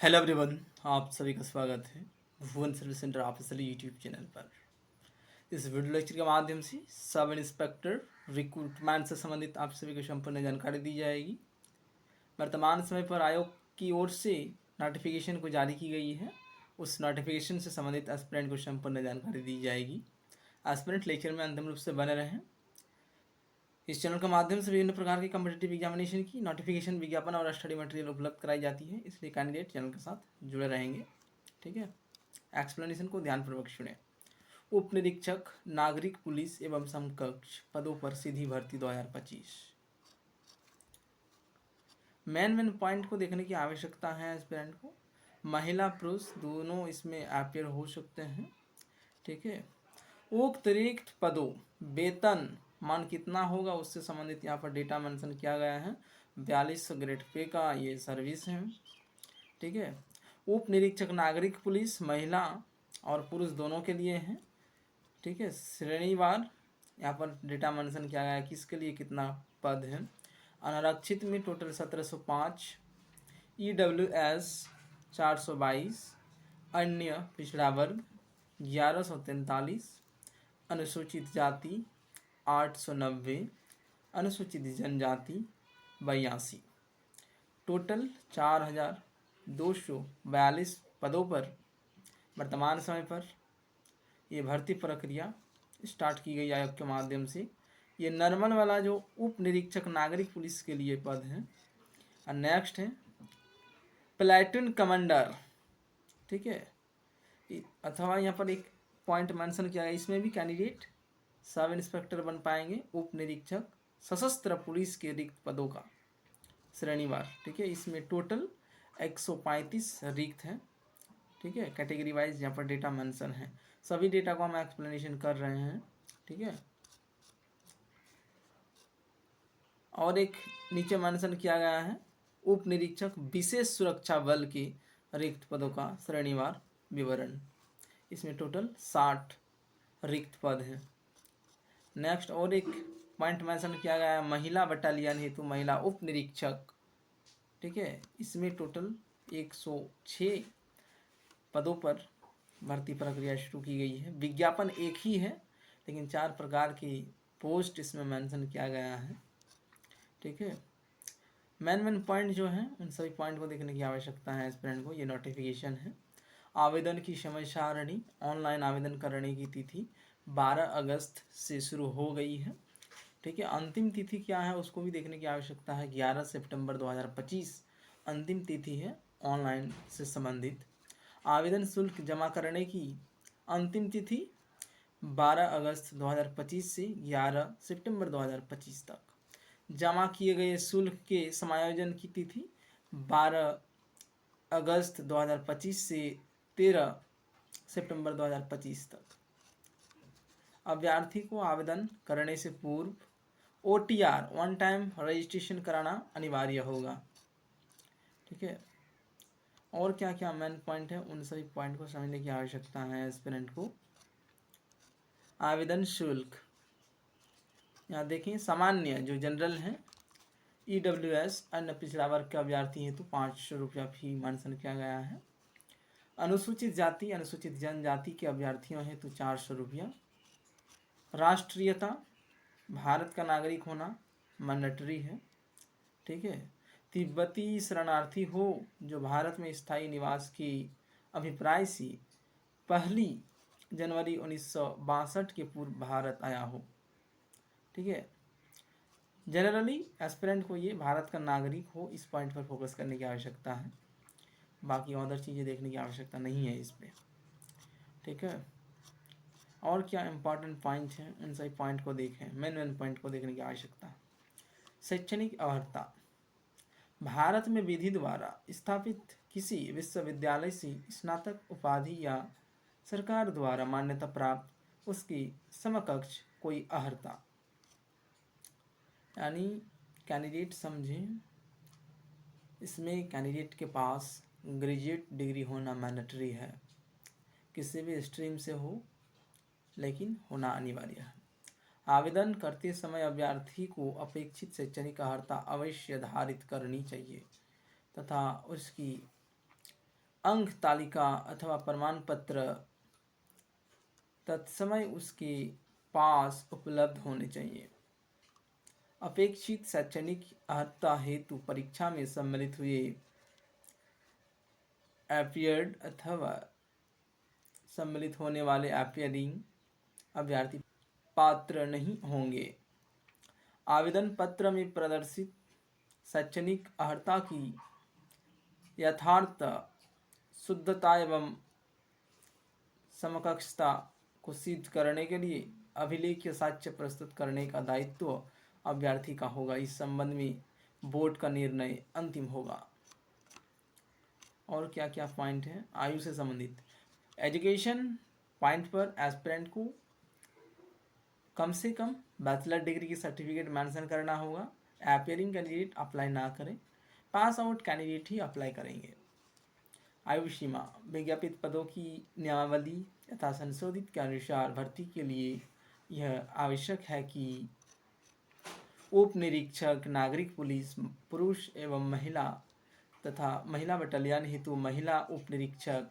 Hello everyone, आप सभी का स्वागत है Bhuvan service centre official YouTube channel पर। इस वीडियो लेक्चर के माध्यम से सब इंस्पेक्टर रिक्रूटमेंट से संबंधित आप सभी को संपूर्ण जानकारी दी जाएगी। वर्तमान समय पर आयोग की ओर से नोटिफिकेशन को जारी की गई है। उस नोटिफिकेशन से संबंधित एस्पिरेंट को संपूर्ण जानकारी दी जाएगी। एस्पिरेंट लेक्चर में अंतिम रूप से बने रहें। इस चैनल के माध्यम से विभिन्न प्रकार के कम्पिटिटिव एग्जामिनेशन की नोटिफिकेशन, विज्ञापन और स्टडी मटेरियल उपलब्ध कराई जाती है, इसलिए कैंडिडेट चैनल के साथ जुड़े रहेंगे। ठीक है, एक्सप्लेनेशन को ध्यानपूर्वक सुने। उप निरीक्षक नागरिक पुलिस एवं समकक्ष पदों पर सीधी भर्ती 2025। मेन पॉइंट को देखने की आवश्यकता है एस्पिरेंट को। महिला पुरुष दोनों इसमें अपियर हो सकते हैं। ठीक है, उक्त रिक्त पदों वेतन मान कितना होगा उससे संबंधित यहाँ पर डेटा मेंशन किया गया है। 42 ग्रेड पे का ये सर्विस है। ठीक है, उप निरीक्षक नागरिक पुलिस महिला और पुरुष दोनों के लिए हैं। ठीक है, श्रेणीवार यहाँ पर डेटा मेंशन किया गया है किसके लिए कितना पद है। अनारक्षित में टोटल 1705, EWS 422, अन्य पिछड़ा वर्ग 1143, अनुसूचित जाति 890, अनुसूचित जनजाति 82। टोटल 4242 पदों पर वर्तमान समय पर ये भर्ती प्रक्रिया स्टार्ट की गई आयोग के माध्यम से। ये नॉर्मल वाला जो उप निरीक्षक नागरिक पुलिस के लिए पद है। और नेक्स्ट है प्लेटून कमांडर। ठीक है, अथवा यहाँ पर एक पॉइंट मेंशन किया गया, इसमें भी कैंडिडेट सब इंस्पेक्टर बन पाएंगे। उप निरीक्षक सशस्त्र पुलिस के रिक्त पदों का श्रेणीवार। ठीक है, इसमें टोटल 135 रिक्त हैं। ठीक है, कैटेगरी वाइज यहाँ पर डेटा मेंशन है। सभी डेटा को हम एक्सप्लेनेशन कर रहे हैं। ठीक है, और एक नीचे मेंशन किया गया है उप निरीक्षक विशेष सुरक्षा बल के रिक्त पदों का श्रेणीवार विवरण। इसमें टोटल 60 रिक्त पद हैं। नेक्स्ट और एक पॉइंट मेंशन किया गया है महिला बटालियन हेतु महिला उप निरीक्षक। ठीक है, इसमें टोटल 106 पदों पर भर्ती प्रक्रिया शुरू की गई है। विज्ञापन एक ही है लेकिन 4 प्रकार की पोस्ट इसमें मेंशन किया गया है। ठीक है, मेन पॉइंट जो है उन सभी पॉइंट को देखने की आवश्यकता है एस्पिरेंट को। ये नोटिफिकेशन है। आवेदन की समय सारणी, ऑनलाइन आवेदन करने की तिथि 12 अगस्त से शुरू हो गई है। ठीक है, अंतिम तिथि क्या है उसको भी देखने की आवश्यकता है। 11 सितंबर 2025 अंतिम तिथि है ऑनलाइन से संबंधित। आवेदन शुल्क जमा करने की अंतिम तिथि 12 अगस्त 2025 से 11 सितंबर 2025 तक। जमा किए गए शुल्क के समायोजन की तिथि 12 अगस्त 2025 से 13 सितंबर 2025 तक। अभ्यर्थी को आवेदन करने से पूर्व OTR वन टाइम रजिस्ट्रेशन कराना अनिवार्य होगा। ठीक है, और क्या क्या मेन पॉइंट है उन सभी पॉइंट को समझने की आवश्यकता है एस्पिरेंट को। आवेदन शुल्क यहाँ देखिए, सामान्य जो जनरल है EWS अन्य पिछड़ा वर्ग के अभ्यर्थी हेतु 500 रुपया फी मेंशन किया गया है। अनुसूचित जाति अनुसूचित जनजाति के अभ्यर्थियों हेतु 400 रुपया। राष्ट्रीयता भारत का नागरिक होना मैंडेटरी है। ठीक है, तिब्बती शरणार्थी हो जो भारत में स्थायी निवास की अभिप्राय से 1 जनवरी 1962 के पूर्व भारत आया हो। ठीक है, जनरली एस्पिरेंट को ये भारत का नागरिक हो, इस पॉइंट पर फोकस करने की आवश्यकता है। बाकी अदर चीज़ें देखने की आवश्यकता नहीं है इस पर। ठीक है, और क्या इम्पोर्टेंट पॉइंट हैं उन सभी पॉइंट को देखें। मेन पॉइंट को देखने की आवश्यकता। शैक्षणिक अर्हता भारत में विधि द्वारा स्थापित किसी विश्वविद्यालय से स्नातक उपाधि या सरकार द्वारा मान्यता प्राप्त उसकी समकक्ष कोई अर्हता। यानी कैंडिडेट समझें, इसमें कैंडिडेट के पास ग्रेजुएट डिग्री होना मैंडेटरी है। किसी भी स्ट्रीम से हो लेकिन होना अनिवार्य है। आवेदन करते समय अभ्यर्थी को अपेक्षित शैक्षणिक अर्हता अवश्य धारित करनी चाहिए तथा उसकी अंक तालिका अथवा प्रमाण पत्र तत्समय उसके पास उपलब्ध होने चाहिए। अपेक्षित शैक्षणिक अर्हता हेतु परीक्षा में सम्मिलित हुए अपीयर्ड अथवा सम्मिलित होने वाले अपीयरिंग अभ्यर्थी पात्र नहीं होंगे। आवेदन पत्र में प्रदर्शित शैक्षणिक अर्हता की यथार्थ शुद्धता एवं समकक्षता को सिद्ध करने के लिए अभिलेख साक्ष्य प्रस्तुत करने का दायित्व अभ्यर्थी का होगा। इस संबंध में बोर्ड का निर्णय अंतिम होगा। और क्या क्या पॉइंट है आयु से संबंधित? एजुकेशन पॉइंट पर एस्पिरेंट को कम से कम बैचलर डिग्री की सर्टिफिकेट मेंशन करना होगा। अपीयरिंग कैंडिडेट अप्लाई ना करें, पास आउट कैंडिडेट ही अप्लाई करेंगे। आयु सीमा विज्ञापित पदों की नियमावली तथा संशोधित के अनुसार भर्ती के लिए यह आवश्यक है कि उप निरीक्षक नागरिक पुलिस पुरुष एवं महिला तथा महिला बटालियन हेतु महिला उप निरीक्षक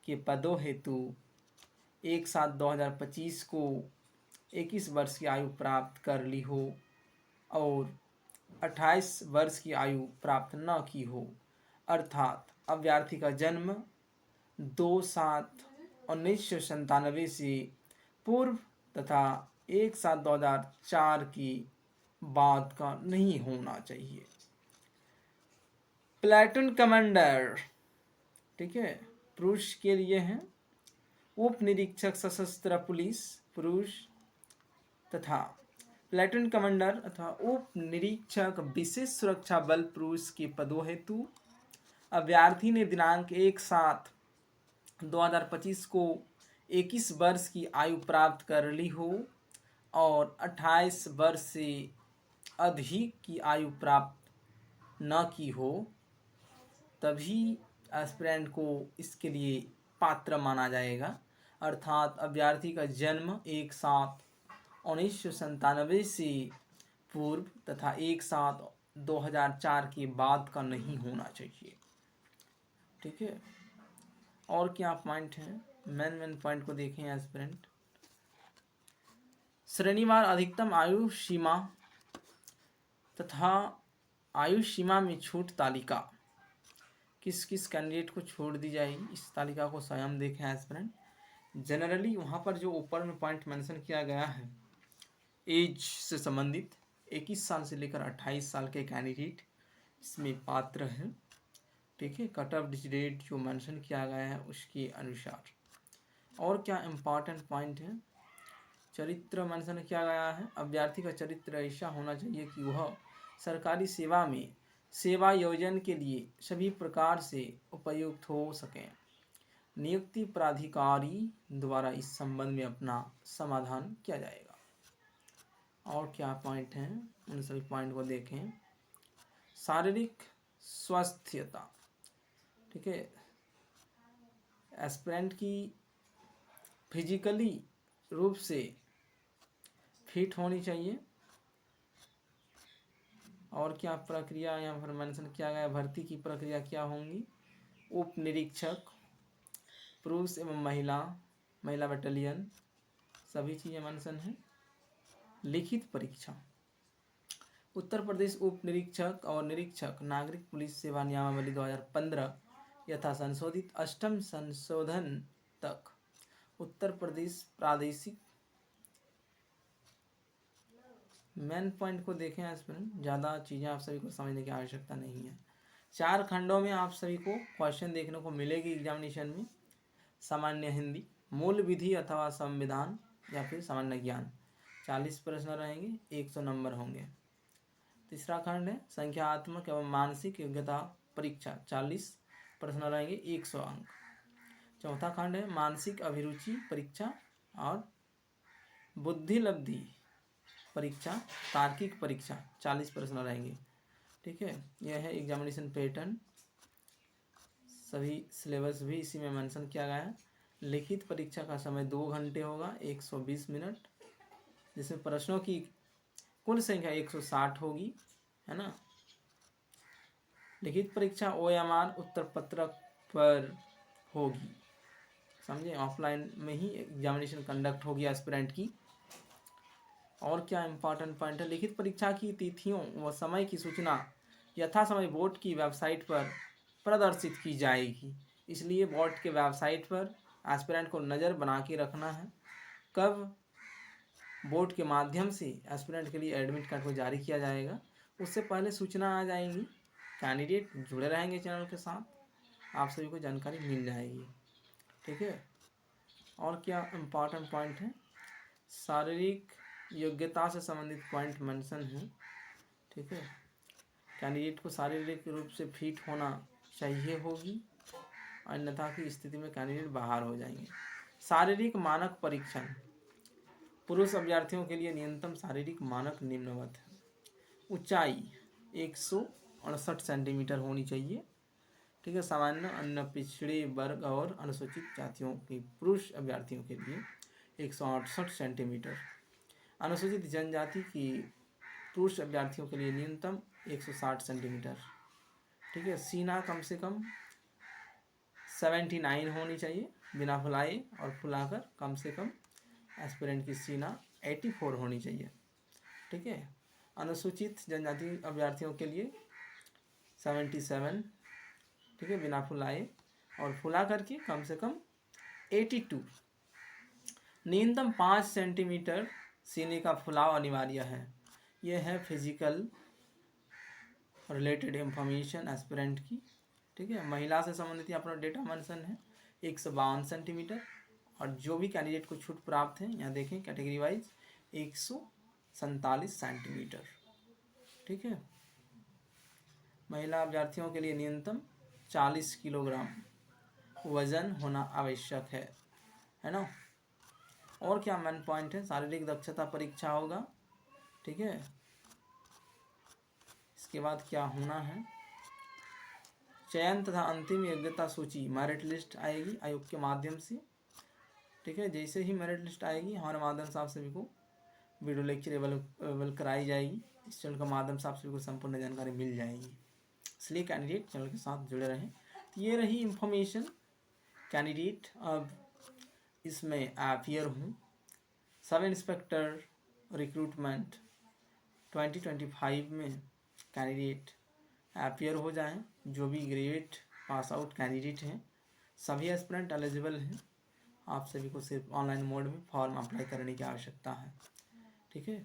के पदों हेतु 1/7/2025 को 21 वर्ष की आयु प्राप्त कर ली हो और 28 वर्ष की आयु प्राप्त न की हो, अर्थात अभ्यर्थी का जन्म 2/7/1997 से पूर्व तथा 1/7/2004 की बाद का नहीं होना चाहिए। प्लेटून कमांडर, ठीक है, पुरुष के लिए है। उप निरीक्षक सशस्त्र पुलिस पुरुष तथा प्लेटून कमांडर अथवा उप निरीक्षक विशेष सुरक्षा बल पुरुष के पदों हेतु अभ्यर्थी ने दिनांक 1/7/2025 को 21 वर्ष की आयु प्राप्त कर ली हो और 28 वर्ष से अधिक की आयु प्राप्त न की हो, तभी एस्पिरेंट को इसके लिए पात्र माना जाएगा। अर्थात अभ्यर्थी का जन्म 1/7/1997 से पूर्व तथा 1/7/2004 के बाद का नहीं होना चाहिए। ठीक है, और क्या पॉइंट है? मेन पॉइंट को देखें एस्पिरेंट। श्रेणीवार अधिकतम आयु सीमा तथा आयु सीमा में छूट तालिका किस किस कैंडिडेट को छोड़ दी जाएगी, इस तालिका को स्वयं देखें एस्पिरेंट। जनरली वहाँ पर जो ऊपर में पॉइंट मेंशन किया गया है, एज से संबंधित 21 साल से लेकर 28 साल के कैंडिडेट इसमें पात्र हैं। ठीक है, कट ऑफ डेट जो मेंशन किया गया है उसके अनुसार। और क्या इम्पॉर्टेंट पॉइंट है? चरित्र मेंशन किया गया है। अभ्यर्थी का चरित्र ऐसा होना चाहिए कि वह सरकारी सेवा में सेवा योजन के लिए सभी प्रकार से उपयुक्त हो सकें। नियुक्ति प्राधिकारी द्वारा इस संबंध में अपना समाधान किया जाएगा। और क्या पॉइंट हैं, उन सभी पॉइंट को देखें। शारीरिक स्वास्थ्यता, ठीक है, एस्पिरेंट की फिजिकली रूप से फिट होनी चाहिए। और क्या प्रक्रिया यहाँ पर मेंशन किया गया, भर्ती की प्रक्रिया क्या होंगी? उप निरीक्षक पुरुष एवं महिला बटालियन सभी चीज़ें मेंशन हैं। लिखित परीक्षा उत्तर प्रदेश उप निरीक्षक और निरीक्षक नागरिक पुलिस सेवा नियमावली 2015 यथा संशोधित 8म संशोधन तक उत्तर प्रदेश प्रादेशिक। मेन पॉइंट को देखें एस्पिरेंट, ज़्यादा चीज़ें आप सभी को समझने की आवश्यकता नहीं है। 4 खंडों में आप सभी को क्वेश्चन देखने को मिलेगी एग्जामिनेशन में। सामान्य हिंदी, मूल विधि अथवा संविधान या फिर सामान्य ज्ञान 40 प्रश्न रहेंगे, 100 नंबर होंगे। तीसरा खंड है संख्यात्मक एवं मानसिक योग्यता परीक्षा, 40 प्रश्न रहेंगे, 100 अंक। चौथा खंड है मानसिक अभिरुचि परीक्षा और बुद्धिलब्धि परीक्षा, तार्किक परीक्षा, 40 प्रश्न रहेंगे। ठीक है, यह है एग्जामिनेशन पैटर्न। सभी सिलेबस भी इसी में मेंशन किया गया है। लिखित परीक्षा का समय 2 घंटे होगा, 120 मिनट, जिसमें प्रश्नों की कुल संख्या 160 होगी, है ना। लिखित परीक्षा OMR उत्तर पत्रक पर होगी। समझे, ऑफलाइन में ही एग्जामिनेशन कंडक्ट होगी एस्पिरेंट की। और क्या इम्पोर्टेंट पॉइंट है, लिखित परीक्षा की तिथियों व समय की सूचना यथा समय बोर्ड की वेबसाइट पर प्रदर्शित की जाएगी। इसलिए बोर्ड के वेबसाइट पर एस्पिरेंट को नज़र बना के रखना है कब बोर्ड के माध्यम से एस्पिरेंट के लिए एडमिट कार्ड को जारी किया जाएगा, उससे पहले सूचना आ जाएगी। कैंडिडेट जुड़े रहेंगे चैनल के साथ, आप सभी को जानकारी मिल जाएगी। ठीक है। और क्या इम्पोर्टेंट पॉइंट है, शारीरिक योग्यता से संबंधित पॉइंट मेंशन है। ठीक है, कैंडिडेट को शारीरिक रूप से फिट होना चाहिए होगी, अन्यथा की स्थिति में कैंडिडेट बाहर हो जाएंगे। शारीरिक मानक परीक्षण, पुरुष अभ्यर्थियों के लिए न्यूनतम शारीरिक मानक निम्नवत है। ऊंचाई 168 सेंटीमीटर होनी चाहिए। ठीक है, सामान्य अन्य पिछड़े वर्ग और अनुसूचित जातियों के पुरुष अभ्यर्थियों के लिए 168 सेंटीमीटर, अनुसूचित जनजाति की पुरुष अभ्यर्थियों के लिए न्यूनतम 160 सेंटीमीटर। ठीक है, सीना कम से कम 79 होनी चाहिए बिना फुलाए, और फुलाकर कम से कम एस्पिरेंट की सीना 84 होनी चाहिए। ठीक है, अनुसूचित जनजाति अभ्यर्थियों के लिए 77। ठीक है, बिना फुलाए, और फुला करके कम से कम 82। न्यूनतम 5 सेंटीमीटर सीने का फुलाव अनिवार्य है। यह है फिजिकल रिलेटेड इंफॉर्मेशन एस्पिरेंट की। ठीक है, महिला से संबंधित अपना डेटा मेंशन है 152 सेंटीमीटर, और जो भी कैंडिडेट को छूट प्राप्त है यहाँ देखें कैटेगरी वाइज 147 सेंटीमीटर। ठीक है, महिला अभ्यर्थियों के लिए न्यूनतम 40 किलोग्राम वजन होना आवश्यक है ना। और क्या मेन पॉइंट है, शारीरिक दक्षता परीक्षा होगा। ठीक है, इसके बाद क्या होना है, चयन तथा अंतिम योग्यता सूची मेरिट लिस्ट आएगी आयोग के माध्यम से। ठीक है, जैसे ही मेरिट लिस्ट आएगी हमारे माध्यम से आप सभी को वीडियो लेक्चर अवेलेबल कराई जाएगी। इस चैनल के माध्यम से आप सभी को संपूर्ण जानकारी मिल जाएगी, इसलिए कैंडिडेट चैनल के साथ जुड़े रहें। तो ये रही इंफॉर्मेशन। कैंडिडेट अब इसमें अपियर हूँ, सब इंस्पेक्टर रिक्रूटमेंट 2025 में कैंडिडेट अपियर हो जाएं। जो भी ग्रेजुएट पास आउट कैंडिडेट हैं सभी एस्पिरेंट एलिजिबल हैं। आप सभी को सिर्फ ऑनलाइन मोड में फॉर्म अप्लाई करने की आवश्यकता है। ठीक है,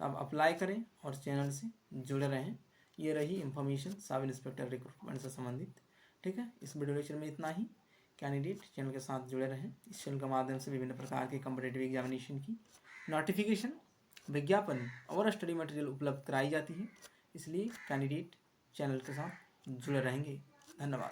तो आप अप्लाई करें और चैनल से जुड़े रहें। ये रही इंफॉर्मेशन सब इंस्पेक्टर रिक्रूटमेंट से संबंधित। ठीक है, इस वीडियो लेक्चर में इतना ही। कैंडिडेट चैनल के साथ जुड़े रहें। इस चैनल के माध्यम से विभिन्न प्रकार के कॉम्पिटिटिव एग्जामिनेशन की नोटिफिकेशन, विज्ञापन और स्टडी मटेरियल उपलब्ध कराई जाती है, इसलिए कैंडिडेट चैनल के साथ जुड़े रहेंगे। धन्यवाद।